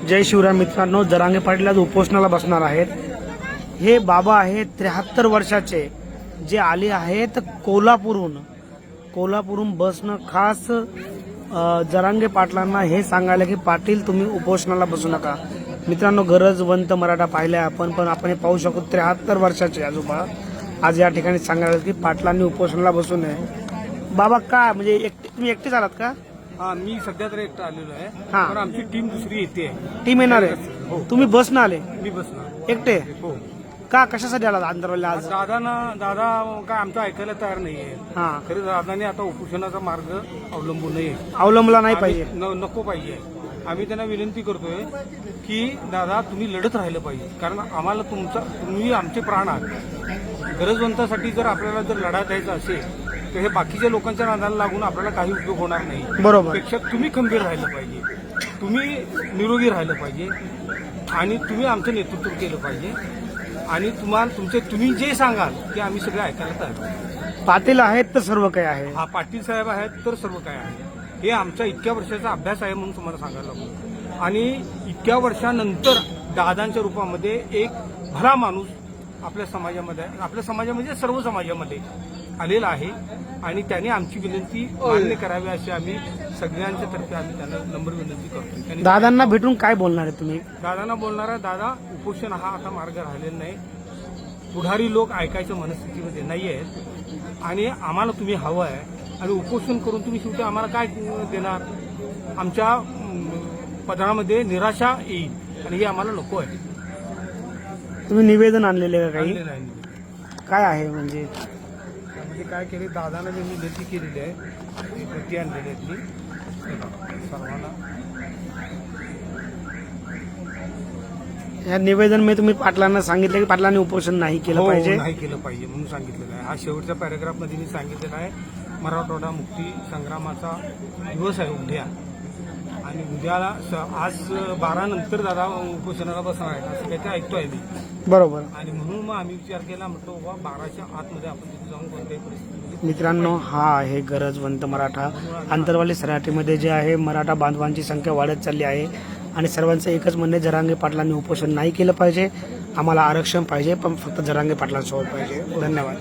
जय शिवराय मित्रांनो, जरांगे पाटील आज उपोषणाला बसणार आहेत। हे बाबा आहेत 73 वर्षाचे, जे आले आहेत कोल्हापूरहून बसनं खास जरांगे पाटलांना हे सांगायला की पाटील तुम्ही उपोषणाला बसू नका। मित्रांनो, गरजवंत मराठा पाहिलाय आपण, पण आपण हे पाहू शकतो 73 वर्षाचे आजोबा आज या ठिकाणी सांगायला की पाटलांनी उपोषणाला बसू नये। बाबा काय म्हणजे तुम्ही एकटेच आलात का? हा, मी सध्या तर एकटा आलेलो आहे, हा. पण आमची टीम दुसरी येते। टीम येणार आहे? हो. तुम्ही बसनं आले मी बसणार एकटे? हो. का कशासाठी आलात आंतरवालीला आज? दादा काय आमचं ऐकायला तयार नाहीये। हा, खरं दादाने आता उपोषणाचा मार्ग अवलंबू नये, अवलंबला नाही पाहिजे। नको पाहिजे। आम्ही त्यांना विनंती करतोय की दादा तुम्ही लढत राहिलं पाहिजे, कारण आम्हाला तुम्ही आमचे प्राण आहात। गरजवंतासाठी जर आपल्याला जर लढा द्यायचा असेल तर हे बाकीच्या लोकांच्या नादाला लागून आपल्याला काही उपयोग होणार नाही। बरोबर। पेक्षा तुम्ही खंबीर राहिलं पाहिजे, तुम्ही निरोगी राहिलं पाहिजे आणि तुम्ही आमचं नेतृत्व केलं पाहिजे आणि तुम्ही जे सांगाल ते आम्ही सगळे ऐकायला तयार आहोत। पाटील आहेत तर सर्व काही आहे। हा, पाटील साहेब आहेत तर सर्व काय आहे, हे आमचा इतक्या वर्षाचा अभ्यास आहे म्हणून तुम्हाला सांगायला लागलो। आणि इतक्या वर्षानंतर दादांच्या रूपामध्ये एक भला माणूस आपल्या समाजामध्ये सर्व समाजामध्ये आलेला आहे आणि त्याने आमची विनंती मान्य करावी अशी आम्ही सगळ्यांच्या तर्फे आम्ही त्यांना नम्र विनंती करतो। दादांना भेटून काय बोलणार आहे तुम्ही? दादांना बोलणार आहे, दादा उपोषण हा आता मार्ग राहिलेला नाही। पुढारी लोक ऐकायच्या मनस्थितीमध्ये नाही आहेत आणि आम्हाला तुम्ही हवं आहे आणि उपोषण करून तुम्ही शेवटी आम्हाला काय देणार? आमच्या पदरामध्ये निराशा येईल आणि हे आम्हाला नको आहे। तुम्ही निवेदन आणलेले का काही? नाही, काय आहे म्हणजे त्यामध्ये काय केले, दादाला मी विनंती केलेली आहे, ती प्रती आणलेली आहे ती सर्वांना। या निवेदन मी तुम्ही पाटलांना सांगितलं की पाटलांनी उपोषण नाही केलं हो, पाहिजे? नाही केलं पाहिजे म्हणून सांगितलेलं आहे। हा शेवटच्या पॅराग्राफमध्ये मी सांगितलेलं आहे, मराठवाडा मुक्ती संग्रामाचा दिवस आहे उद्या आणि उद्याला आज 12 नंतर दादा उपोषणाला बसणार आहे असं काहीतरी ऐकतोय मी। बरोबर। आणि म्हणून मग आम्ही विचार केला, म्हटलं बाबा 12च्या आतमध्ये आपण तिथे जाऊन कोणत्याही परिस्थितीमध्ये। मित्रांनो, हा आहे गरजवंत मराठा। आंतरवाली सराटीमध्ये जे आहे मराठा बांधवांची संख्या वाढत चालली आहे आणि सर्वांचं एकच म्हणणे, जरांगे पाटलांनी उपोषण नाही केलं पाहिजे। आम्हाला आरक्षण पाहिजे, पण फक्त जरांगे पाटलांसोबत पाहिजे। धन्यवाद।